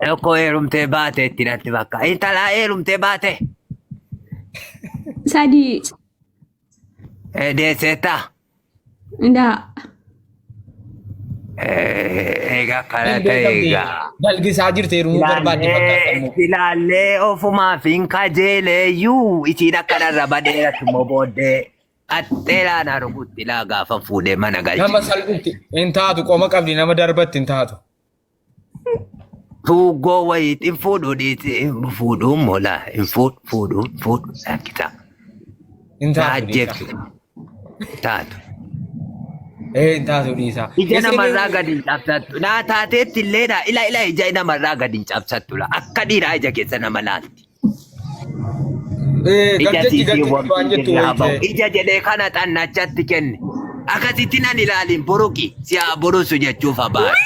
Eko heerumtee baate itti natti bakka. Intala heerumtee baate. Sadi. Deesseetta. Enggak. Egaa kana ta'e egaa. Dalgisaa jirti heerumuu barbaadde fakkaatamu. Ilaallee ofumaaf hin kajeeleeyyuu isiin akkanarra badeeratti immoo booddee axxeelaan argutti ilaa gaafa fuudhee mana galche. Nama salphutti hin taatu qoma qabdi nama darbatti hin taatu. Tuuggoo wayiitiin fuudhuun mola hin fuudhu lakkisa. Hin taatu. Taajjebsu taatu. Hin taatu dhiisaa. Ija namarraa gadi hin cabsattu. Naa taateetti illeedha. Ila ija namarraa gadi hin cabsattu. Akka dhiiraa ija keessa nama laalti. Ija jedhee kana xannachatti kenne. Akkasitti nan ilaalin boruqi. Si'a borusu jechuuf abaati.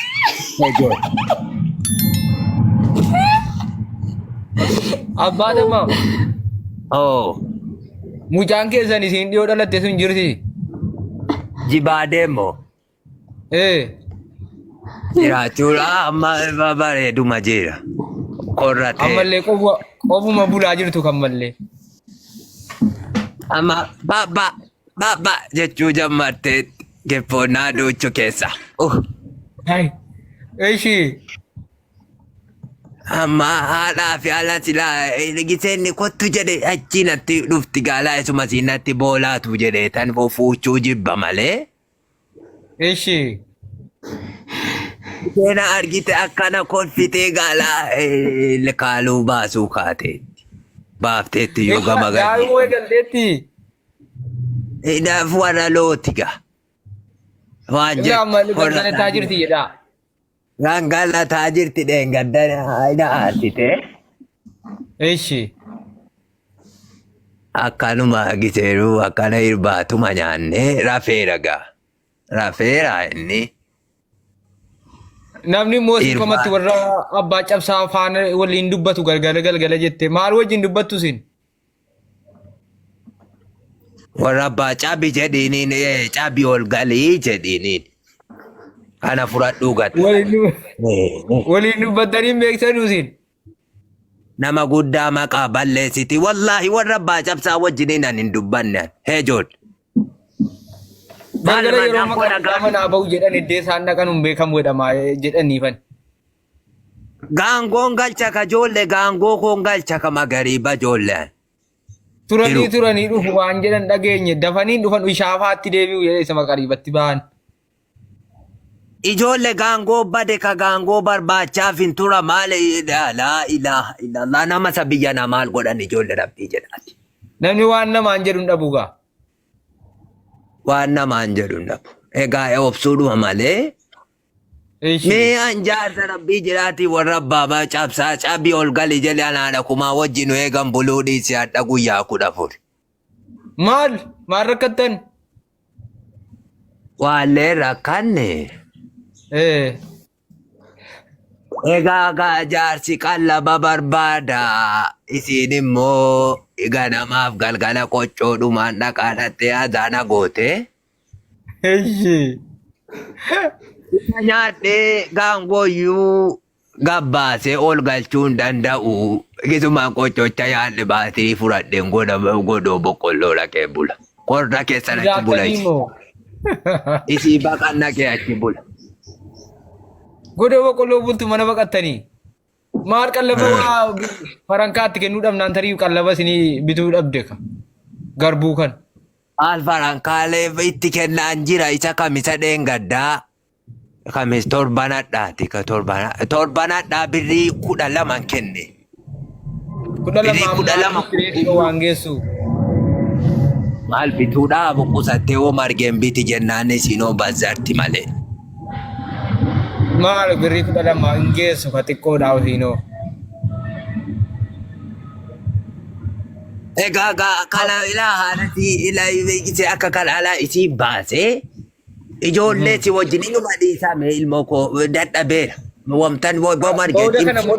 Abbaa namaa. Oo. Mucaan keessan isiin dhiyoo dhalatte sun jirti. Jibaadeemoo. Jiraachuudha amma bareeduma jira. Qorratee. Ammallee qofuma bulaa jirtu kan mallee. Amma babba jechuu jammartee geeffonnaa duuchu keessa. Eeshi. Amma haadhaa fi haala silaa giseenni kottu jedhe achi natti dhufti gaalaa isuma siinatti boolaatu jedhe tan fuuchuu jibba malee. Eeshi. Seena argite akkana kolfitee gaalaa kaaluu baasuu kaateetti. Baafteetti yoo gama gadi. Gaa'uu eegalteetti. Hidhaaf warra lootiga. Waan jedhu. Amma galataa jirti jedhaa. Gangalataa jirti dheengadda haasite. Eeshi. Akkanuma giseeruu akkana irbaatuma nyaannee rafeera gaa. Rafeera inni. Namni moosifamatti warra abbaa cabsaa faana waliin dubbatu galgala jette. Maal wajjin dubbattu sin? Warra abbaa cabbi jedhiniin cabbi ol galii jedhiniin. Kana fudhadhuu gata. Waliin dubbattanii beeksisuu sin? Nama guddaa maqaa balleessiti. Wallaahi warra abbaa cabsaa wajjiniin an hin dubbanne. Heejoon. Galgala yeroo maqaa manaa bahu jedhan iddee isaan dhaqan hin beekamu jedhama jedhaniifan. Gaangoon galcha ka joolle gaangoo koon galcha ka magariiba joolleen. Turanii dhufu waan jedhan dhageenye dafanii dhufan ishaafaatti deebi'u jedhee isa magariibatti ba'an. Ijoollee gaangoo bade ka gaangoo barbaachaaf hin tura maal laa ilaaha illallah nama isa biyya namaa godhan ijoollee rabbii jedhaati. Namni waan namaan jedhu hin dhabu gaa. Waan namaan jedhu hin dhabu. Egaa obsuudhuma malee. Mee anjaarsa rabbii jedhaati warra abbaabaa cabsaa cabbii ol gali jedhe anaadha kumaa wajjin eegan buluu dhiisi hadha guyyaa 14. Maal rakkattan? Waallee rakkanne. Egaa jaarsi qallaba barbaada isiin immoo ganamaaf galgala qochoodhumaan dhaqaadhattee adana goote. Nyaadhee gaangooyyuu gabbaasee ol galchuu hin danda'u. Gisumaan qochocha yaadde baatirii fudhadheen godoo boqqolloo dhaqee bula. Qorra keessan achi bula isii baqan dhaqee achi bula. Godoo boqqolloo bultu mana baqattanii. Maal qallaba farankaatti kennuu dhabnaan tarii qallaba isinii bituu dhabde ka garbuu kan. Maal farankaalee itti kennaan jira isa kamisa dheengaddaa. Kamis torbanadhaati ka torbanadhaa birrii 12 kenne. 12 waan geessu. Maal bituudhaa buqqusattee hoo margeen biti jennaan isinoo bazzaarti malee. Maal birrii 12 hin geessu ka xiqqoodhaa ofiinoo. Egaa kana ilaa haadhatii ilaa akka kana alaa isii baasee. Ijoollee si wajjin inuma dhiisame ilmoo koo dadhabeera. Wamtan margeen. Booda kana immoo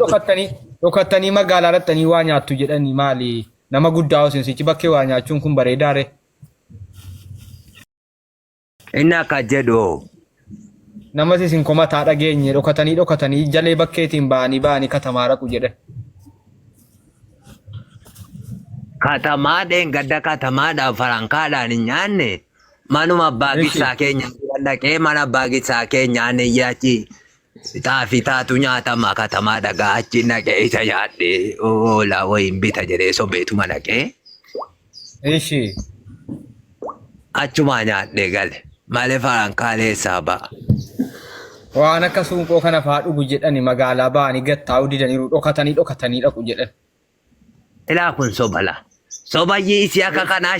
dhokattanii magaalaa dhattanii waa nyaattu jedhanii maali? Nama guddaa hosinsichi bakkee waa nyaachuun kun bareedaare. Inni akka jedhu Nama isin komataa dhageenye dhokatanii jalee bakkeetiin ba'anii katamaa dhaqu jedhan. Katamaadhaan gadda katamaadhaan farankaadhaan hin nyaanne manuma abbaa gisaa keenya dhaqee mana abbaa gisaa keenyaan yaachi xaafii taatu nyaatama katamaa dhagaa achi dhaqee isa nyaadhee oolaa wayiin bita jedhee sobeetuma dhaqee. Ishi. Achuma nyaadhee gale malee farankaalee isaa ba'a. Waan akka suuqoo kana fa'aa dhugu jedhani magaalaa ba'anii gattaa'uu didaniiru dhokatanii dhaqu jedhan. Ilaa kun sobala. Sobayyii isii akka kanaa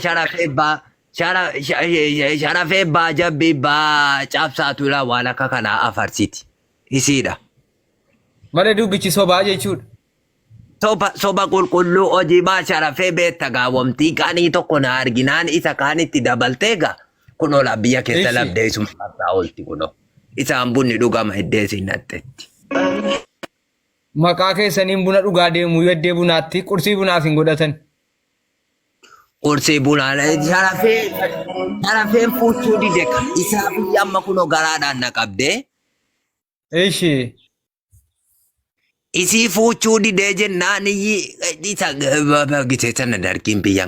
sharafee baa jabbii baa cabsaatu ilaa waan akka kanaa afarsiti. Isiidha. Malee dubbichi sobaa jechuudha. Soba qulqulluu hojii baa sharafee beetta gaawwamtii qaanii tokko na arginaan isa kaanitti dabaltee gaa kunoo biyya keessa labdee isuma qarsaa oolti kunoo. Isaan bunni dhugama heddeesiin natteetti. Maqaa keessaniin buna dhugaa deemuu yaddee bunaatti qursii bunaaf hin godhatan. Qursii bunaa sharafeen fuuchuu dide isaa biyya amma kunoo garaadhaan na qabdee. Ishi. Isii fuuchuu didee jennaan isa gisee sana dargiin biyya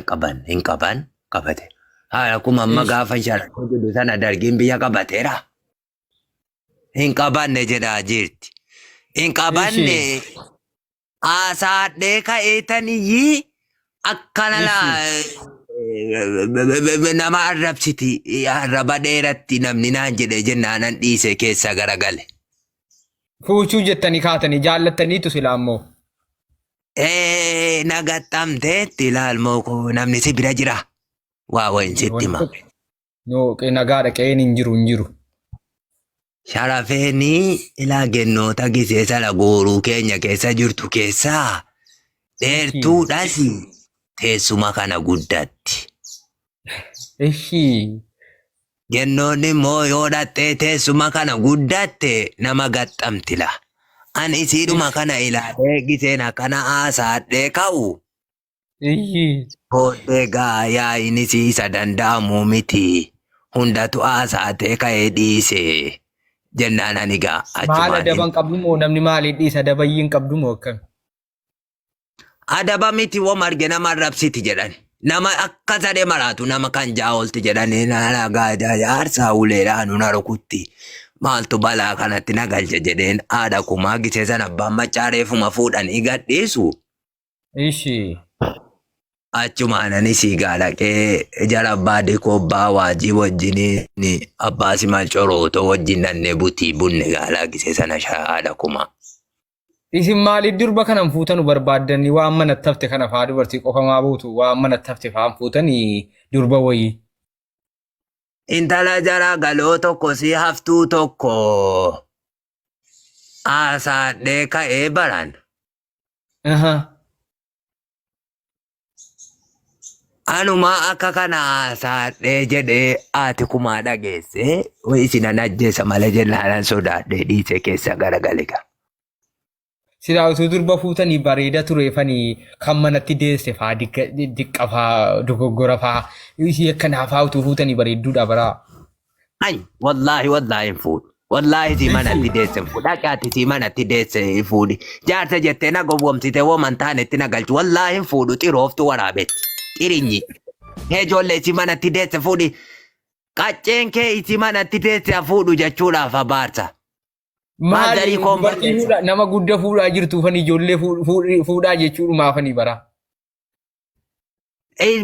hin qaban qabate. Haala kuma amma gaafa sharafee jiru sana dargiin biyya qabateera. Hin qabanne jedhaa jirti. Hin qabanne haasaadhee ka'eetaniyyii akkana nama arrabsiti arraba dheeratti namni naan jedhe jennaanan dhiise keessa garagale. Fuuchuu jettanii kaatanii jaallattaniitu silaa ammoo. Nagaxxamteetti ilaalmoo koo namni si bira jira. Waa wayin sitti hima. Nagaadha qe'een hin jiru. Sharafeenii ilaa gennoota gisee sana gooruu keenya keessa jirtu keessaa dheertuudhaas teessuma kana guddatti. Gennoonni immoo yoo dhattee teessuma kana guddatte nama gaxxamtila. Ani isiidhuma kana ilaalee giseen akkana haasaadhee ka'u. Booddee gaayaa inni isa danda'amu miti. Hundatu haasaatee ka'ee dhiise. Jennaan ani gaa achumaan. Maal adaban qabdu moo namni maaliin dhiisa adabayyiin qabdu moo akkam? Adaba miti woo marge nama arrabsiti jedhan. Nama akka sadee maraatu nama kan jaa'olti jedhanii nagaa jaarsaa uleedhaan na rukutti. Maaltu balaa kanatti na galche jedheen haadha kumaa gisee sana abbaan macaareefuma fuudhanii gadhiisu. Ishi. Achumaan ani siigaa dhaqee jara abbaa dikobbaa waajii wajjin abbaa simal corooto wajjin nannee butii bunne gaalaa gisee sana haadha kumaa. Isin maaliif durba kanan fuutanu barbaaddanii waan mana tafte kana fa'aa dubartii qofamaa buutu waan mana tafte fa'aan fuutanii durba wayii. Intala jara galoo tokko si haftuu tokko haasaadhee ka'ee baran. Anuma akka kana haasaadhee jedhee haati kumaa dhageesse isinan ajjeessa malee jennaan sodaadhee dhiise keessa garagaliga. Silaa utuu durba fuutanii bareeda tureefanii kan manatti deesse fa'aa diqqa fa'aa dogoggora fa'aa isii akkanaa fa'aa utuu fuutanii bareedduudha baraa. Ay wallaahi hin fuudhu. Wallaahi si manatti deesse hin fuudhu. Dhaqaati si manatti deesse hin fuudhi. Jaarsa jettee na gowwomsite woo mantaanetti na galchu. Wallaahi hin fuudhu xirooftu waraabetti. Xirinyi. Ijoollee si manatti deesse fuudhi. Qacceen kee isi manatti deesse fuudhu jechuudhaaf abaarsa. Maali nama guddaa fuudhaa jirtu fani ijoollee fuudhaa jechuudhumaafanii bara.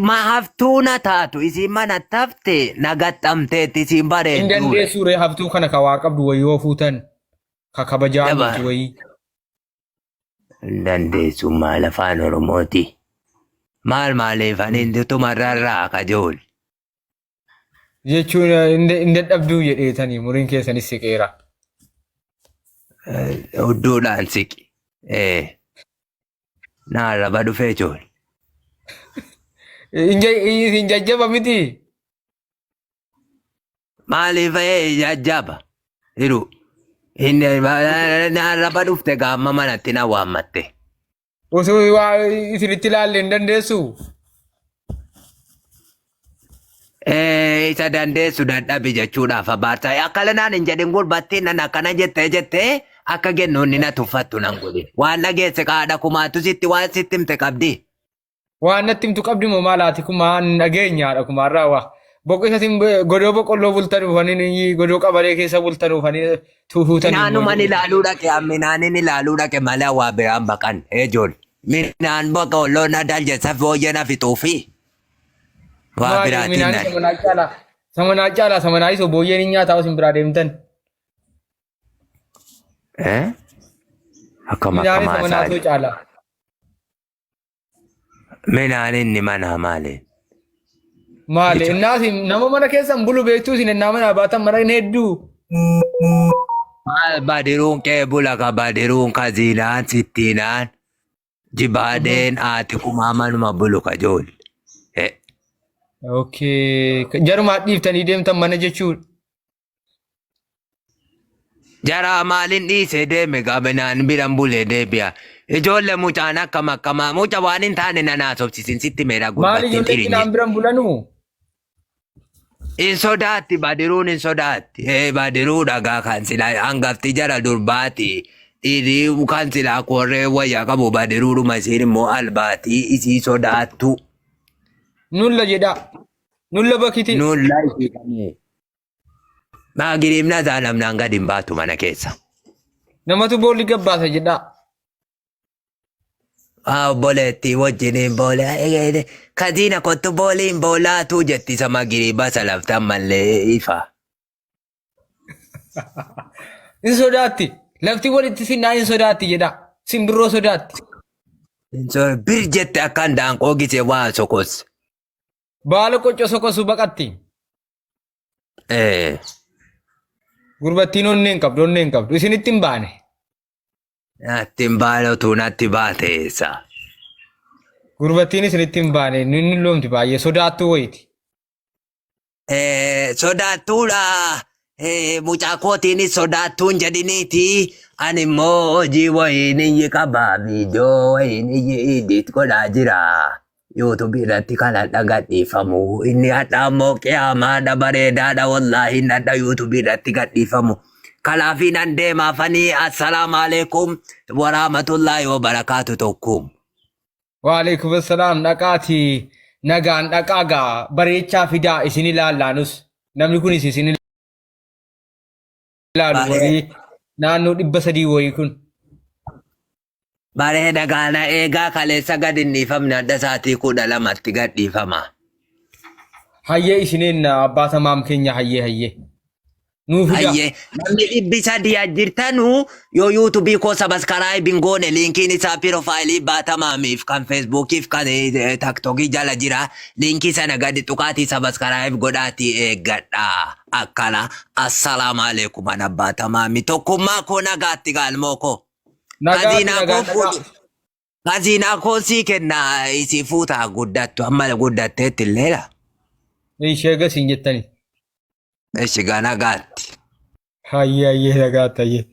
Ma haftuu na taatu isin mana tafte na gaxxamteetti isin bareeddu. Hin dandeessuure haftuu kana ka waa qabdu wayii yoo fuutan ka kabajaa miti wayii. Hin dandeessu maal afaan Oromooti. Maaliif ani tumarrarraa kajool. Jechuun hin dadhabduu jedheetanii muriin keessanis siqeera. Udduudhaan siqi. Naarraba dhufee jool. Hin jajjaba miti. Maaliif jajjaba? Jiru. Naarraba dhufte gaamma manatti na waammatte. Osoo isinitti ilaalle hin dandeessu. Isa dandeessu dadhabi jechuudhaaf abaarsaa. Akkalanaan hin jedhin gurbattiin nan akkana jettee akka gennoonni na tuffattu nan godhin. Waan dhageesse qaadha kumaatu sitti waan sitti himte qabdi. Waan natti himtu qabdi moo maalaati kumaan dhageenyaadha kumaarraa waa. Boqqo isatiin godoo boqqolloo bultan dhufanii godoo qabaree keessa bultan dhufanii tuufuutanii. Minaanuman ilaaluu dhaqe minaanin ilaaluu dhaqe malee waa biraan baqan eejool. Minaan boqqolloo na daljessa fooyyee na fixuufi. Waa biraatiin naan. Samanaa caalaa samanaa isoo booyyeen hin nyaataa osin biraa deemtan. Akkam akkamaa isaa. Minaan inni mana maali? Maali innaasi nama mana keessan bulu beektuu isin ennaa mana baatan mana hin hedduu. Maal badiruun qee bula ka badiruun ka zinaan sittiinaan jibaadeen haati kumaa manuma bulu ka joolli. Okay. Jarumaa dhiiftanii deemtan mana jechuudha. Jaraa maalin dhiisee deeme gaabinaan biran bulee deebi'a. Ijoollee mucaan akkam akkamaa muca waan hin taane nan haasofsiisin sitti meedhaa gurbattiin dhirinye. Maali ijoollee biran bulanuu? In sodaatti badiruun in sodaatti. Badiruu dhagaa kan silaa hangafti jara durbaati. Dhiirii kan silaa korree wayyaa qabu badiruudhuma isiin immoo albaatii isii sodaattu. Nulla jedha. Nulla bakiti. Nulla isii qabee. Maagiriimna isaa namnaan gadi hin baatu mana keessa. Namatu boolli gabbaasa jedha. Obboleetti wajjiniin boolee. Katiina kottu booliin boolaatu jetti isa maagiriiba salaftan mallee ifa. In sodaatti. Lafti walitti sinnaa in sodaatti jedha. Simbirroo sodaatti. Bir jette akkan daanqoo gisee waan sokos. Baala qoccoo sokosu baqatti. Gurbattiin onneen qabdu onneen qabdu isinitti hin baane. Natti hin baalotu natti baateessa. Gurbattiin isinitti hin baane inni loomti baay'ee sodaattuu wayiiti. Sodaattuudha. Mucaa kootiinis sodaattuun jedhiniiti. Ani immoo hojii wayiiniyyi qabaa viidiyoo wayiiniyyi idiit godhaa jira. YouTube irratti kan hadha gadhiifamu. Inni hadha ammoo qiyaamaadha bareedaadha wallaahi inni hadha YouTube irratti gadhiifamu. Kalaafi nan deemaafanii assalaamu alaikum warahmatullaahi wabarakaatu tokkum. Waalaikum assalaam dhaqaati nagaan dhaqaagaa bareechaa fidaa isin ilaallaanis namni kunis isin ilaalu warii naannoo 300 wayii kun. Bareeda gaana eegaa kaleessa gad dhiifamne adda isaatii 12tti gad dhiifama. Hayyee isiniin abbaata maam keenya hayyee. Hayyee namni 300 jirtanu yoo YouTube koo subscribe goone linkiin isaa profaayilii baata maamiif kan Facebookiif kan TikTokii jala jira. Linkii sana gadi tuqaatii subscribe godhaatii eeggadha. Akkana assalaamu alaikum abbaata maami tokkummaa koo nagaatti galmoo koo. Kaziina koosii kenna isi fuutaa guddattu amma guddatteetti illeedha. Ishee gasiin jettani. Eshi gana gaatti. Hayyee nagaatti hayyee.